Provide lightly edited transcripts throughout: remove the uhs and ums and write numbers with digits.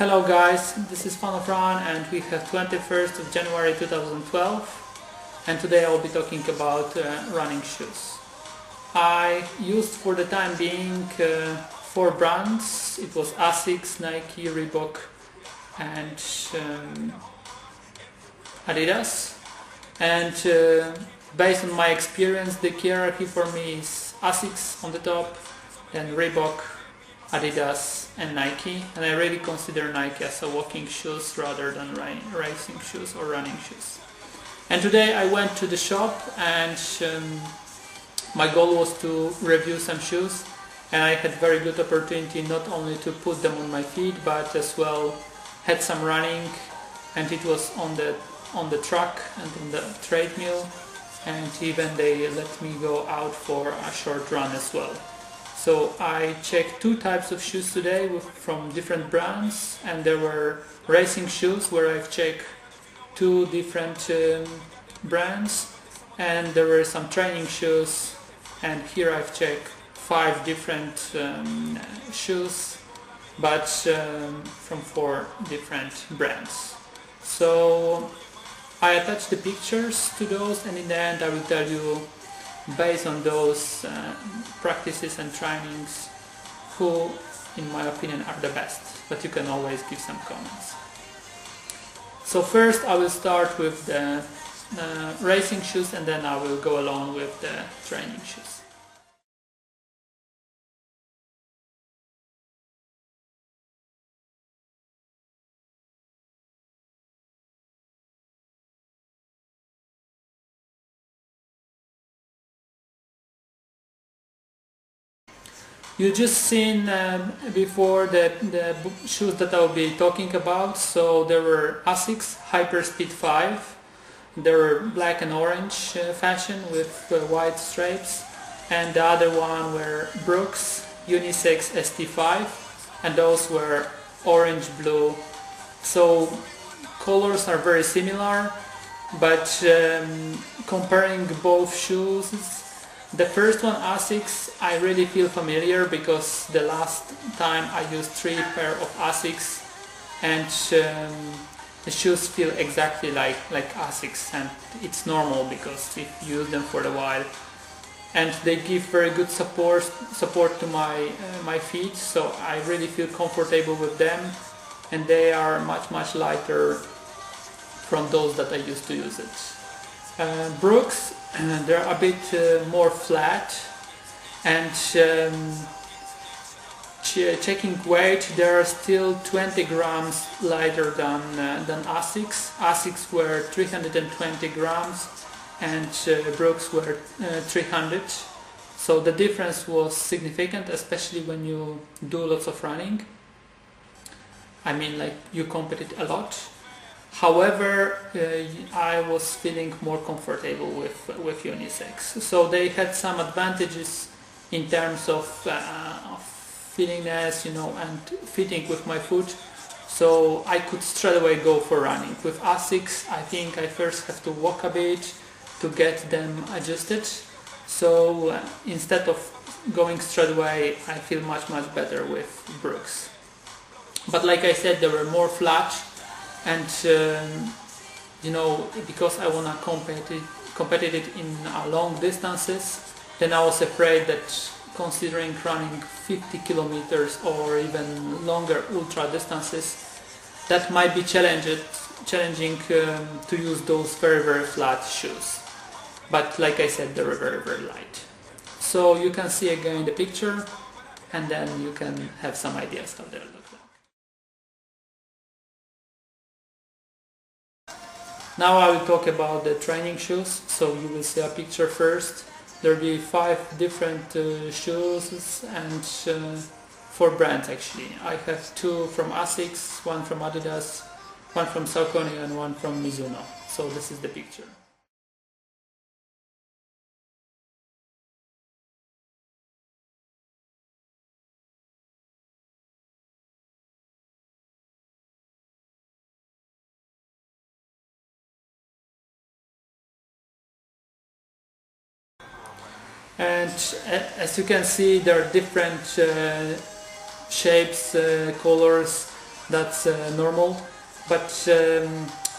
Hello guys, this is Fun of Run and we have 21st of January 2012 and today I will be talking about running shoes. I used for the time being 4 brands. It was Asics, Nike, Reebok and Adidas, and based on my experience the hierarchy for me is Asics on the top, then Reebok, Adidas and Nike, and I really consider Nike as a walking shoes rather than racing shoes or running shoes. And today I went to the shop and my goal was to review some shoes, and I had very good opportunity not only to put them on my feet but as well had some running, and it was on the track and on the treadmill, and even they let me go out for a short run as well. So I checked 2 types of shoes today from different brands, and there were racing shoes where I've checked 2 different brands, and there were some training shoes, and here I've checked 5 different shoes, but from 4 different brands. So I attached the pictures to those, and in the end I will tell you, based on those practices and trainings, who in my opinion are the best, but you can always give some comments. So first I will start with the racing shoes, and then I will go along with the training shoes. You just seen before the shoes that I'll be talking about. So there were Asics Hyperspeed 5. They were black and orange fashion with white stripes, and the other one were Brooks Unisex ST5, and those were orange blue. So colors are very similar, but comparing both shoes, the first one, Asics, I really feel familiar because the last time I used 3 pair of Asics, and the shoes feel exactly like Asics, and it's normal because if you use them for a while, and they give very good support to my feet, so I really feel comfortable with them, and they are much lighter from those that I used to use it. Brooks, they're a bit more flat, and checking weight, they are still 20 grams lighter than Asics. Asics were 320 grams and Brooks were 300. So the difference was significant, especially when you do lots of running. I mean, like, you compete a lot. However, I was feeling more comfortable with Unisex. So they had some advantages in terms of feelingness, and fitting with my foot. So I could straight away go for running. With Asics, I think I first have to walk a bit to get them adjusted. So instead of going straight away, I feel much better with Brooks. But like I said, they were more flat. And because I wanna compete it in long distances, then I was afraid that considering running 50 kilometers or even longer ultra distances, that might be challenging to use those very flat shoes. But like I said, they were very light. So you can see again the picture, and then you can have some ideas how they look like. Now I will talk about the training shoes. So you will see a picture first. There will be 5 different shoes and 4 brands actually. I have 2 from Asics, 1 from Adidas, 1 from Saucony and 1 from Mizuno. So this is the picture. And as you can see, there are different shapes, colors. that's normal. But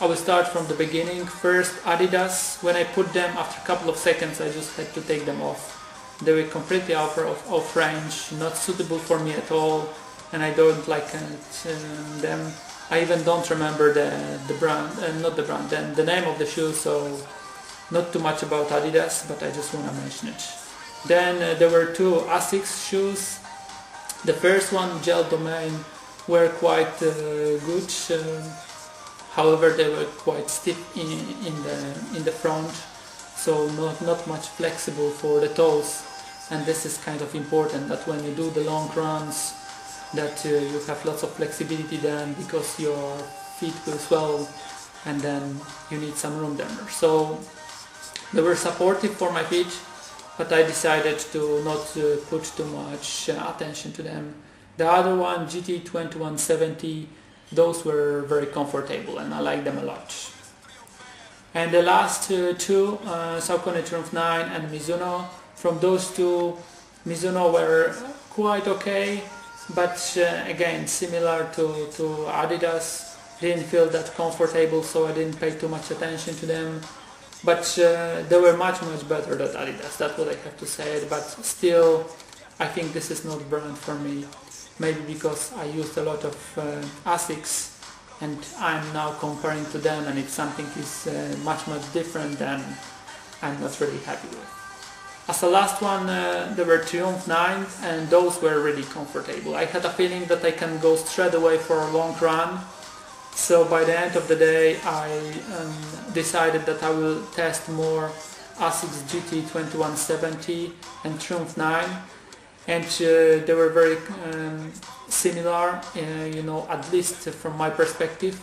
I will start from the beginning. First, Adidas. When I put them, after a couple of seconds I just had to take them off. They were completely out of range, not suitable for me at all, and I don't like them. I even don't remember the brand, not the brand, the name of the shoe, so not too much about Adidas, but I just want to mention it. Then there were two Asics shoes. The first one, Gel Domain, were quite good. However, they were quite stiff in the front, so not much flexible for the toes. And this is kind of important, that when you do the long runs, that you have lots of flexibility then, because your feet will swell and then you need some room there. So they were supportive for my feet, but I decided to not put too much attention to them. The other one, GT2170, those were very comfortable and I like them a lot. And the last two, Saucony Triumph 9 and Mizuno. From those two, Mizuno were quite okay, but again, similar to Adidas, didn't feel that comfortable, so I didn't pay too much attention to them. But they were much better than Adidas, that's what I have to say. But still, I think this is not a brand for me. Maybe because I used a lot of Asics, and I'm now comparing to them, and if something is much different, then I'm not really happy with. As the last one, there were Triumph 9, and those were really comfortable. I had a feeling that I can go straight away for a long run, so by the end of the day I decided that I will test more Asics GT2170 and Triumph 9, and they were very similar, at least from my perspective.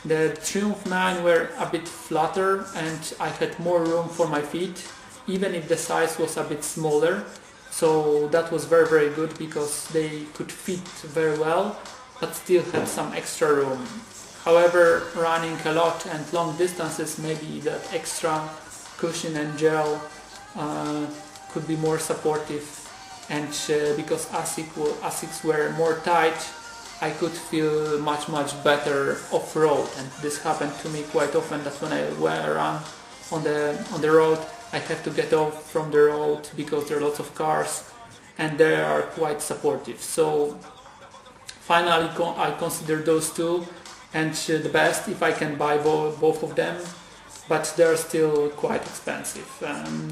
The Triumph 9 were a bit flatter and I had more room for my feet, even if the size was a bit smaller, so that was very good, because they could fit very well but still had some extra room. However, running a lot and long distances, maybe that extra cushion and gel could be more supportive, and because Asics were more tight, I could feel much better off-road, and this happened to me quite often, that when I run on the road, I have to get off from the road because there are lots of cars and they are quite supportive. So finally I consider those two and the best if I can buy both of them, but they're still quite expensive,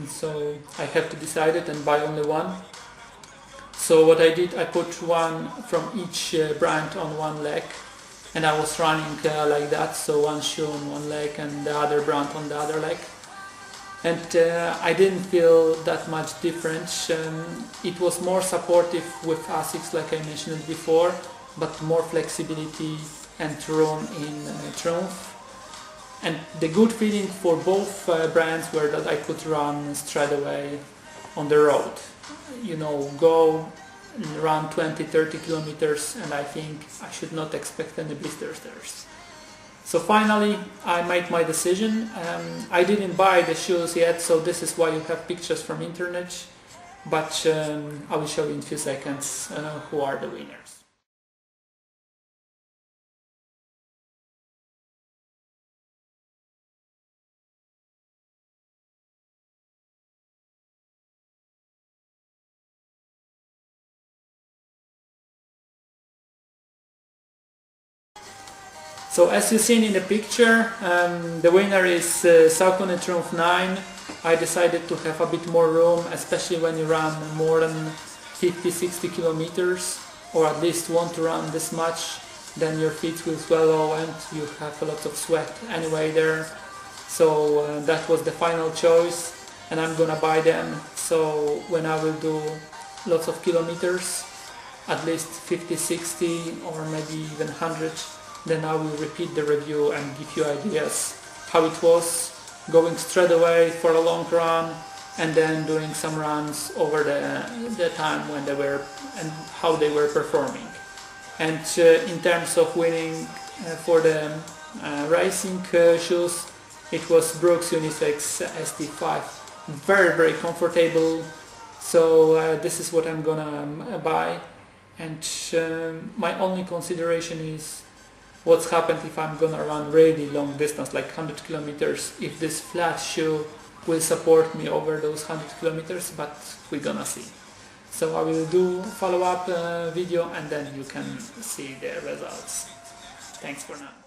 so I have to decide it and buy only one. So what I did, I put one from each brand on one leg, and I was running like that, so one shoe on one leg and the other brand on the other leg. And I didn't feel that much difference. It was more supportive with Asics, like I mentioned before, but more flexibility and room in Triumph. And the good feeling for both brands were that I could run straight away on the road. Go and run 20-30 kilometers, and I think I should not expect any blisters there. So finally I made my decision. I didn't buy the shoes yet, so this is why you have pictures from internet, but I will show you in a few seconds who are the winners. So as you've seen in the picture, the winner is Saucony Triumph 9. I decided to have a bit more room, especially when you run more than 50-60 kilometers, or at least want to run this much, then your feet will swallow and you have a lot of sweat anyway there. So that was the final choice, and I'm gonna buy them. So when I will do lots of kilometers, at least 50-60 or maybe even 100, then I will repeat the review and give you ideas how it was going straight away for a long run, and then doing some runs over the time when they were and how they were performing. And in terms of winning for the racing shoes, it was Brooks Unisex ST5. Very comfortable. So this is what I'm gonna buy, and my only consideration is what's happened if I'm gonna run really long distance, like 100 kilometers, if this flat shoe will support me over those 100 kilometers, but we're gonna see. So I will do follow-up video and then you can see the results. Thanks for now.